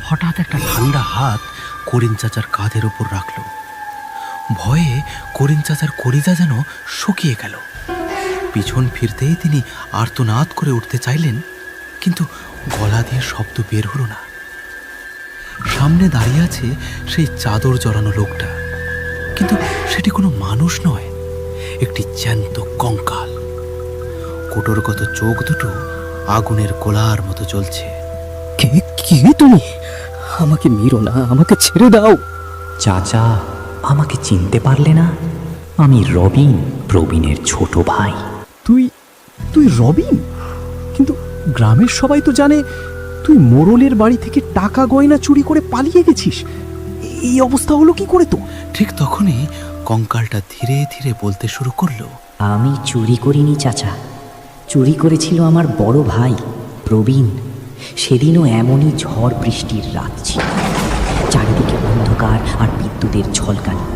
হঠাৎ একটা ঠান্ডা হাত করিম চাচার কাঁধের ওপর রাখল। ভয়ে করিম চাচার কলিজা যেন শুকিয়ে গেল। পিছন ফিরতেই তিনি আর্তনাদ করে উঠতে চাইলেন, কিন্তু গলা দিয়ে শব্দ বের হলো না। সামনে দাঁড়িয়ে আছে সেই চাদর জড়ানো লোকটা, কিন্তু সেটি কোনো মানুষ নয়, একটি জ্যান্ত কঙ্কাল। কোটরগত চোখ দুটো আগুনের গোলার মতো জ্বলছে। কে কে তুমি? আমাকে মেরো না, আমাকে ছেড়ে দাও। চাচা, আমাকে চিনতে পারলে না? আমি রবিন, প্রবীণের ছোট ভাই। তুই তুই রবিন? কিন্তু গ্রামের সবাই তো জানে তুই মোড়লের বাড়ি থেকে টাকা গয়না চুরি করে পালিয়ে গেছিস। এই অবস্থা হলো কি করে তো? ঠিক তখনই কঙ্কালটা ধীরে ধীরে বলতে শুরু করলো, আমি চুরি করিনি চাচা, চুরি করেছিল আমার বড় ভাই প্রবীণ। সেদিনও এমনই ঝড় বৃষ্টির রাত ছিল, চারিদিকে অন্ধকার আর বিদ্যুতের ঝলকানি।